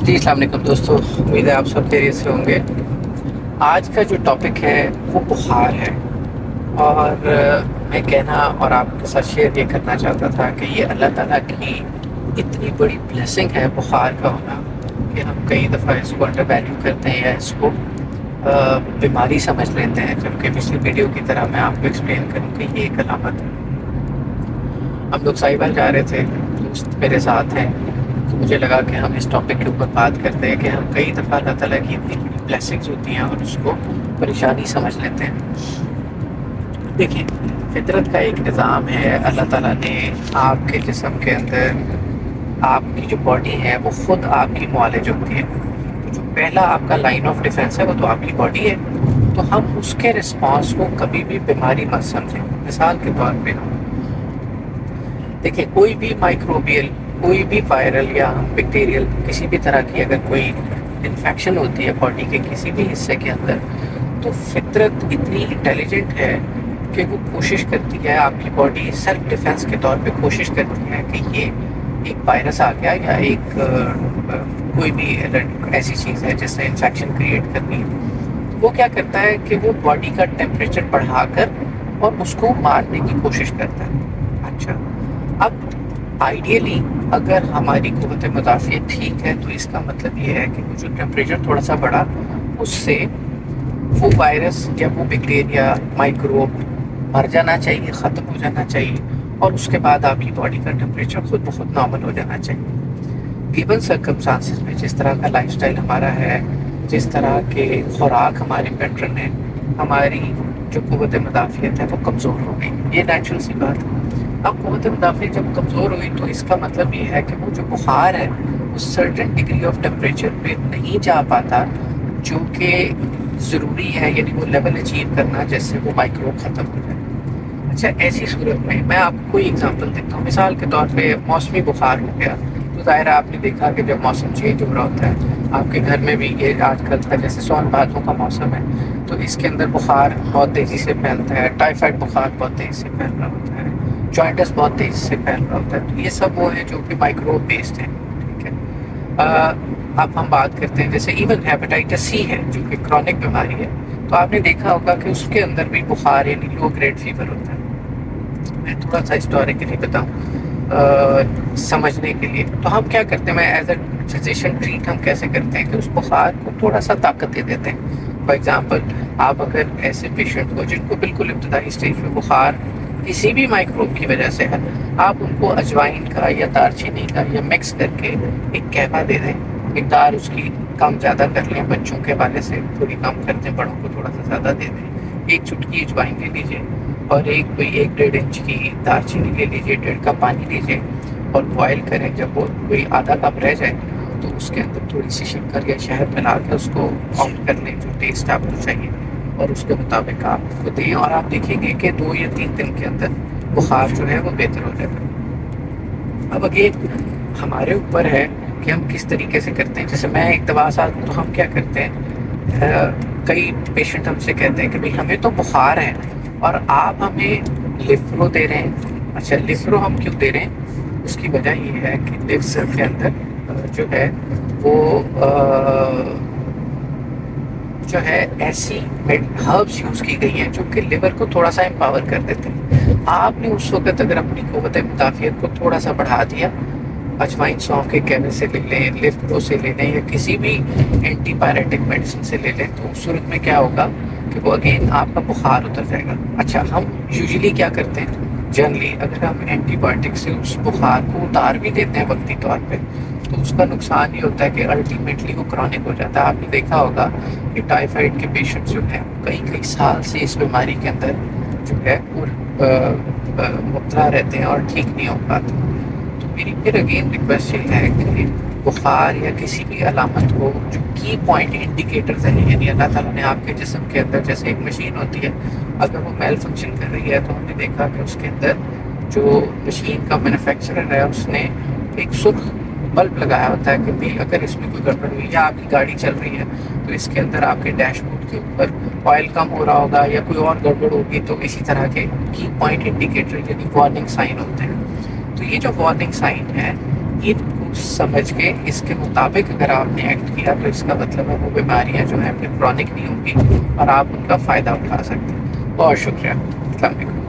جی السلام علیکم دوستو، امید ہے آپ سب خیریت سے ہوں گے۔ آج کا جو ٹاپک ہے وہ بخار ہے، اور میں کہنا اور آپ کے ساتھ شیئر یہ کرنا چاہتا تھا کہ یہ اللہ تعالیٰ کی اتنی بڑی بلیسنگ ہے بخار کا ہونا، کہ ہم کئی دفعہ اس کو انڈر ویلیو کرتے ہیں یا اس کو بیماری سمجھ لیتے ہیں، جبکہ پچھلی ویڈیو کی طرح میں آپ کو ایکسپلین کروں کہ یہ ایک علامت ہے۔ ہم لوگ ساحبہ جا رہے تھے، دوست میرے ساتھ ہیں، تو مجھے لگا کہ ہم اس ٹاپک کے اوپر بات کرتے ہیں کہ ہم کئی دفعہ اللہ تعالیٰ کی اتنی بڑی بلیسنگز ہوتی ہیں اور اس کو پریشانی سمجھ لیتے ہیں۔ دیکھیں، فطرت کا ایک نظام ہے، اللہ تعالیٰ نے آپ کے جسم کے اندر آپ کی جو باڈی ہے وہ خود آپ کی معالج ہوتی ہے۔ تو جو پہلا آپ کا لائن آف ڈیفینس ہے وہ تو آپ کی باڈی ہے، تو ہم اس کے رسپانس کو کبھی بھی بیماری مت سمجھیں۔ مثال کے طور پہ دیکھیں، کوئی بھی مائکروبیل، کوئی بھی وائرل یا بیکٹیریل کسی بھی طرح کی اگر کوئی انفیکشن ہوتی ہے باڈی کے کسی بھی حصے کے اندر، تو فطرت اتنی انٹیلیجنٹ ہے کہ وہ کوشش کرتی ہے، آپ کی باڈی سیلف ڈیفینس کے طور پہ کوشش کرتی ہے کہ یہ ایک وائرس آ گیا یا ایک کوئی بھی ایسی چیز ہے جس سے انفیکشن کریٹ کرنی ہے، تو وہ کیا کرتا ہے کہ وہ باڈی کا ٹیمپریچر بڑھا کر اور اس کو مارنے کی کوشش کرتا ہے۔ اچھا، اب آئیڈیلی اگر ہماری قوت مدافعت ٹھیک ہے تو اس کا مطلب یہ ہے کہ وہ جو ٹیمپریچر تھوڑا سا بڑھا، اس سے وہ وائرس یا وہ بیکٹیریا مائکروب مر جانا چاہیے، ختم ہو جانا چاہیے، اور اس کے بعد آپ کی باڈی کا ٹیمپریچر خود بخود نارمل ہو جانا چاہیے۔ گیون سرکمسٹانسز میں جس طرح کا لائف سٹائل ہمارا ہے، جس طرح کے خوراک ہمارے پیٹرن ہے، ہماری جو قوت مدافعت ہے وہ کمزور ہو گئی، یہ نیچرل سی بات ہے۔ اب قوت مدافعت جب کمزور ہوئی تو اس کا مطلب یہ ہے کہ وہ جو بخار ہے وہ سرٹن ڈگری آف ٹیمپریچر پہ نہیں جا پاتا جو کہ ضروری ہے، یعنی وہ لیول اچیو کرنا جس سے وہ مائکروب ختم ہو جائے۔ اچھا، ایسی صورت میں آپ کو کوئی اگزامپل دیتا ہوں۔ مثال کے طور پہ موسمی بخار ہو گیا، تو ظاہر ہے آپ نے دیکھا کہ جب موسم چینج ہو رہا ہوتا ہے، آپ کے گھر میں بھی یہ آج کل کا جیسے سون بھادوں کا موسم ہے تو اس کے اندر بخار بہت تیزی سے پھیلتا ہے، ٹائیفائڈ بخار بہت تیزی سے پھیل رہا ہوتا ہے، جوائنٹس بہت تیزی سے پھیل رہا ہوتا ہے، تو یہ سب وہ ہیں جو کہ مائکروب بیسڈ ہیں، ٹھیک ہے۔ اب ہم بات کرتے ہیں جیسے ایون ہیپاٹائٹس سی ہے جو کہ کرونک بیماری ہے، تو آپ نے دیکھا ہوگا کہ اس کے اندر بھی بخار یعنی لو گریڈ فیور ہوتا ہے۔ میں تھوڑا سا ہسٹوریکلی بتاؤں سمجھنے کے لیے، تو ہم کیا کرتے ہیں، میں ایز اے فزیشین ٹریٹ ہم کیسے کرتے ہیں کہ اس بخار کو تھوڑا سا طاقت دے دیتے ہیں۔ فار ایگزامپل، آپ اگر ایسے پیشنٹ کو جن کو بالکل ابتدائی اسٹیج میں بخار کسی بھی مائکروب کی وجہ سے ہے، آپ ان کو اجوائن کا یا دار چینی کا یا مکس کر کے ایک کہوا دے دیں، مقدار اس کی کم زیادہ کر لیں، بچوں کے حوالے سے تھوڑی کم کر دیں، بڑوں کو تھوڑا سا زیادہ دے دیں، ایک چٹکی اجوائن لے لیجیے اور کوئی 1-1.5 انچ کی دار چینی لے لیجیے، 1.5 کپ پانی لیجیے اور بوائل کریں۔ جب وہ کوئی آدھا کپ رہ جائے تو اس کے اندر تھوڑی سی شکر یا شہد ملا کے اس کو آؤٹ کر لیں، جو ٹیسٹ آپ کو چاہیے، اور اس کے مطابق آپ کو دیں، اور آپ دیکھیں گے کہ 2 یا 3 دن کے اندر بخار جو ہے وہ بہتر ہو جائے گا۔ اب اگین ہمارے اوپر ہے کہ ہم کس طریقے سے کرتے ہیں۔ جیسے میں ایک دوا ساتھ تو ہم کیا کرتے ہیں، کئی پیشنٹ ہم سے کہتے ہیں کہ بھئی ہمیں تو بخار ہے اور آپ ہمیں لیفرو دے رہے ہیں۔ اچھا، لیفرو ہم کیوں دے رہے ہیں؟ اس کی وجہ یہ ہے کہ لیفر کے اندر جو ہے وہ جو ہے ایسی ہربس یوز کی گئی ہیں جو کہ لیور کو تھوڑا سا امپاور کر دیتے ہیں۔ آپ نے اس وقت اگر اپنی قوت مدافعت کو تھوڑا سا بڑھا دیا، اجوائن سونف کے کہوے سے لے لیں، لیفرو سے لے لیں، یا کسی بھی اینٹی پائریٹک میڈیسن سے لے لیں، تو اس صورت میں کیا ہوگا کہ وہ اگین آپ کا بخار اتر جائے گا۔ اچھا، ہم یوزلی کیا کرتے ہیں، جنرلی اگر ہم اینٹی بایوٹک سے اس بخار کو اتار بھی دیتے ہیں وقتی طور پہ، تو اس کا نقصان یہ ہوتا ہے کہ الٹیمیٹلی وہ کرونک ہو جاتا ہے۔ آپ نے دیکھا ہوگا کہ ٹائیفائڈ کے پیشنٹ جو ہیں کئی سال سے اس بیماری کے اندر جو ہے وہ مبتلا رہتے ہیں اور ٹھیک نہیں ہو پاتے۔ تو میری پھر اگین ریکویسٹ یہ ہے کہ بخار یا کسی بھی علامت کو جو کی پوائنٹ انڈیکیٹرز ہیں، یعنی اللہ تعالیٰ نے آپ کے جسم کے اندر جیسے ایک مشین ہوتی ہے، اگر وہ میل فنکشن کر رہی ہے تو ہم نے دیکھا کہ اس کے اندر جو مشین کا مینوفیکچرر ہے اس نے ایک سرخ بلب لگایا ہوتا ہے کہ بھی اگر اس میں کوئی گڑبڑ ہوئی یا آپ کی گاڑی چل رہی ہے تو اس کے اندر آپ کے ڈیش بورڈ کے اوپر آئل کم ہو رہا ہوگا یا کوئی اور گڑبڑ ہوگی، تو اسی طرح کے کی پوائنٹ انڈیکیٹر یعنی وارننگ سائن ہوتے ہیں۔ تو یہ جو وارننگ سائن ہے ان کو سوچ سمجھ کے اس کے مطابق اگر آپ نے ایکٹ کیا تو اس کا مطلب ہے وہ بیماریاں جو ہیں پھر کرونک نہیں ہوں گی اور آپ ان کا فائدہ اٹھا سکتے ہیں. بہت شکریہ. السلام علیکم.